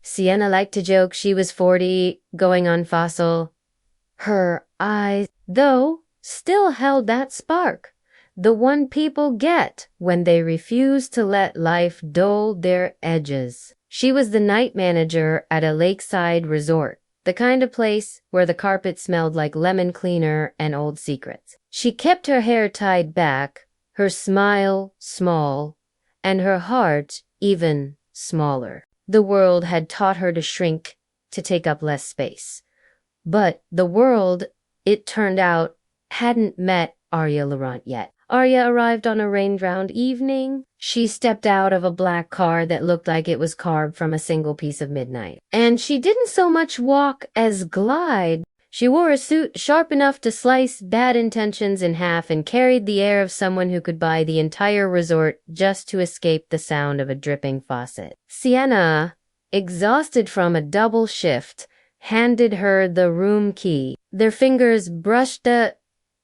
Sienna liked to joke she was 40, going on fossil. Her eyes, though, still held that spark, the one people get when they refuse to let life dull their edges. She was the night manager at a lakeside resort, the kind of place where the carpet smelled like lemon cleaner and old secrets. She kept her hair tied back, her smile small, and her heart even smaller. The world had taught her to shrink, to take up less space. But the world, it turned out, hadn't met Aria Laurent yet. Aria arrived on a rain-drowned evening. She stepped out of a black car that looked like it was carved from a single piece of midnight. And she didn't so much walk as glide. She wore a suit sharp enough to slice bad intentions in half and carried the air of someone who could buy the entire resort just to escape the sound of a dripping faucet. Sienna, exhausted from a double shift, handed her the room key. Their fingers brushed a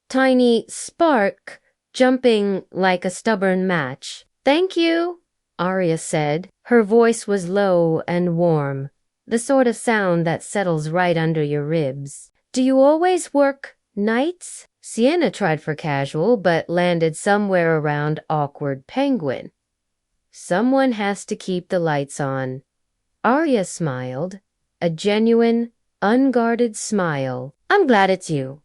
tiny spark, jumping like a stubborn match. "Thank you," Aria said. Her voice was low and warm, the sort of sound that settles right under your ribs. "Do you always work nights?" Sienna tried for casual, but landed somewhere around awkward penguin. "Someone has to keep the lights on." Aria smiled, a genuine, unguarded smile. "I'm glad it's you."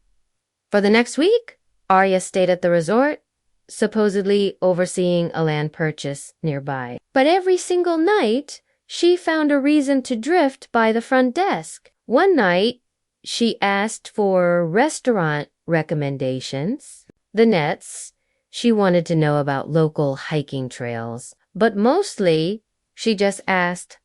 For the next week, Aria stayed at the resort, supposedly overseeing a land purchase nearby. But every single night, she found a reason to drift by the front desk. One night, she asked for restaurant recommendations. The next, she wanted to know about local hiking trails. But mostly, she just asked,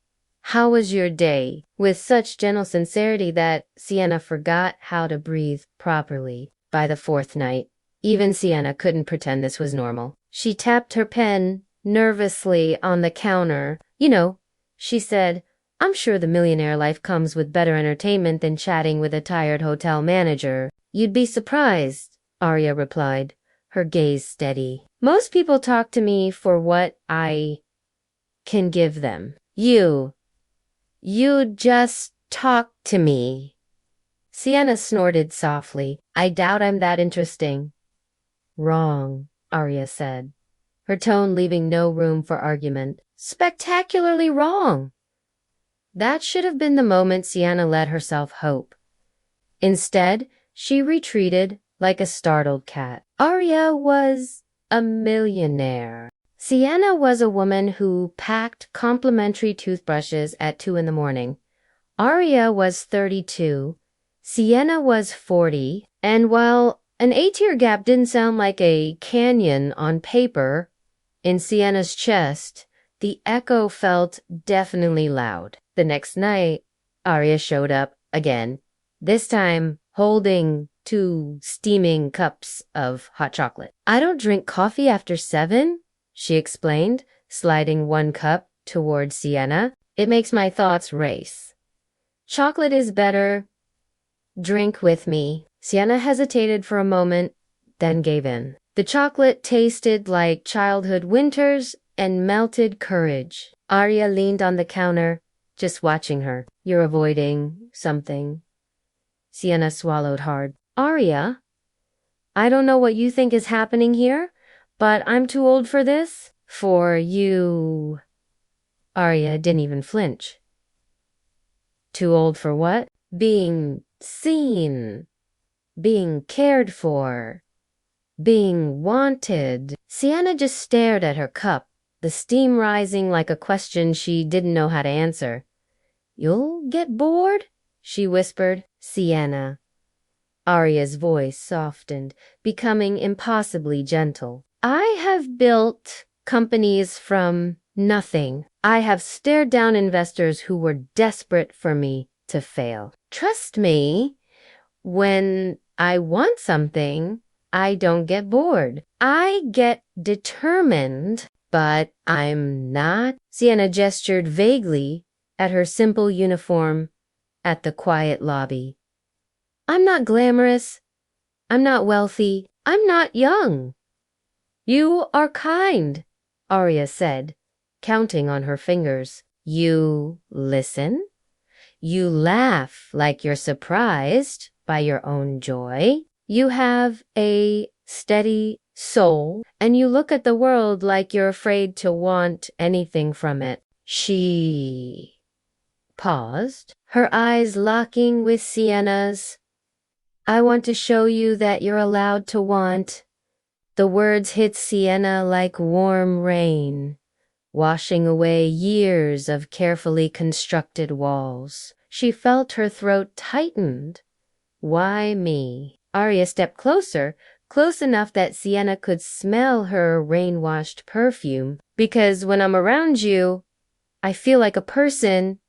"How was your day?" with such gentle sincerity that Sienna forgot how to breathe properly. By the fourth night, even Sienna couldn't pretend this was normal. She tapped her pen nervously on the counter. "You know," she said, "I'm sure the millionaire life comes with better entertainment than chatting with a tired hotel manager." "You'd be surprised," Aria replied, her gaze steady. "Most people talk to me for what I can give them. You just talk to me." Sienna snorted softly. "I doubt I'm that interesting." "Wrong," Aria said, her tone leaving no room for argument. "Spectacularly wrong." That should have been the moment Sienna let herself hope. Instead, she retreated like a startled cat. Aria was a millionaire. Sienna was a woman who packed complimentary toothbrushes at 2 in the morning. Aria was 32. Sienna was 40. And while an 8-year gap didn't sound like a canyon on paper, in Sienna's chest, the echo felt definitely loud. The next night, Aria showed up again, this time holding 2 steaming cups of hot chocolate. "I don't drink coffee after 7, she explained, sliding 1 cup toward Sienna. "It makes my thoughts race. Chocolate is better. Drink with me." Sienna hesitated for a moment, then gave in. The chocolate tasted like childhood winters and melted courage. Aria leaned on the counter, just watching her. "You're avoiding something." Sienna swallowed hard. "Aria, I don't know what you think is happening here, but I'm too old for this." "For you..." Aria didn't even flinch. "Too old for what?" "Being seen. Being cared for. Being wanted." Sienna just stared at her cup, the steam rising like a question she didn't know how to answer. "You'll get bored?" she whispered. "Sienna." Aria's voice softened, becoming impossibly gentle. "I have built companies from nothing. I have stared down investors who were desperate for me to fail. Trust me, when I want something, I don't get bored. I get determined, but I'm not." Sienna gestured vaguely at her simple uniform at the quiet lobby. "I'm not glamorous. I'm not wealthy. I'm not young." "You are kind," Aria said, counting on her fingers. You listen. You laugh like you're surprised by your own joy. You have a steady soul, and you look at the world like you're afraid to want anything from it. She paused, her eyes locking with Sienna's. I want to show you that you're allowed to want. The words hit Sienna like warm rain, washing away years of carefully constructed walls. She felt her throat tightened. Why me? Aria stepped closer, close enough that Sienna could smell her rain-washed perfume. Because when I'm around you, I feel like a person,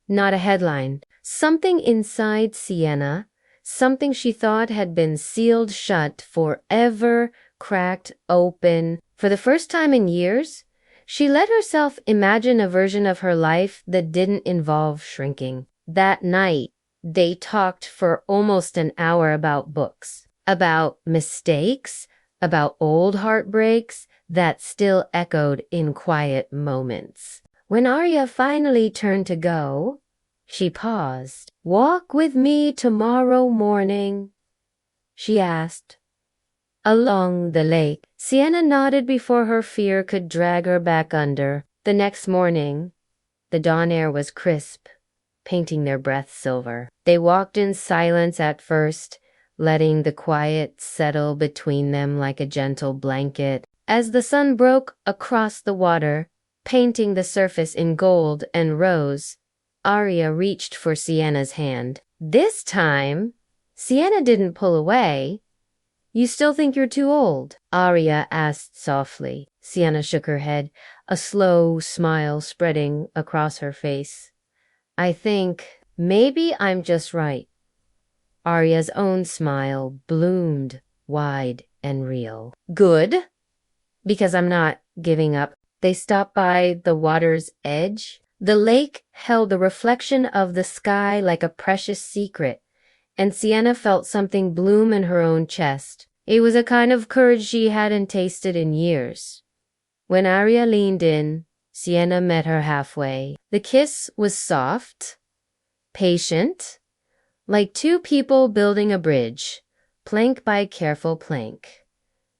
not a headline. Something inside Sienna, something she thought had been sealed shut forever, cracked open. For the first time in years, she let herself imagine a version of her life that didn't involve shrinking. That night, they talked for almost an hour about books, about mistakes, about old heartbreaks that still echoed in quiet moments. When Aria finally turned to go, she paused. Walk with me tomorrow morning, she asked. Along the lake. Sienna nodded before her fear could drag her back under. The next morning, the dawn air was crisp, painting their breath silver. They walked in silence at first, letting the quiet settle between them like a gentle blanket. As the sun broke across the water, painting the surface in gold and rose, Aria reached for Sienna's hand. This time, Sienna didn't pull away. You still think you're too old? Aria asked softly. Sienna shook her head, a slow smile spreading across her face. I think maybe I'm just right. Aria's own smile bloomed wide and real. Good, because I'm not giving up. They stopped by the water's edge. The lake held the reflection of the sky like a precious secret, and Sienna felt something bloom in her own chest. It was a kind of courage she hadn't tasted in years. When Aria leaned in, Sienna met her halfway. The kiss was soft, patient, like two people building a bridge, plank by careful plank.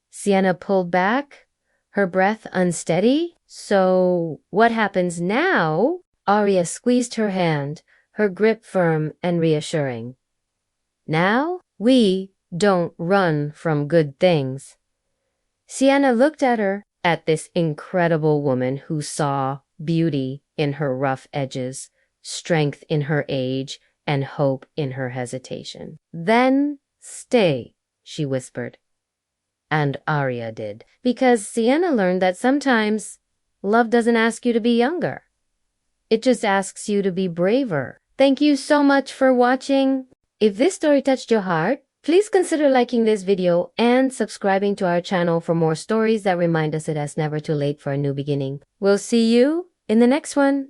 Sienna pulled back, her breath unsteady. So, what happens now? Aria squeezed her hand, her grip firm and reassuring. Now, we don't run from good things. Sienna looked at her, at this incredible woman who saw beauty in her rough edges, strength in her age, and hope in her hesitation. Then stay, she whispered. And Aria did, because Sienna learned that sometimes love doesn't ask you to be younger. It just asks you to be braver. Thank you so much for watching. If this story touched your heart, please consider liking this video and subscribing to our channel for more stories that remind us it is never too late for a new beginning. We'll see you in the next one.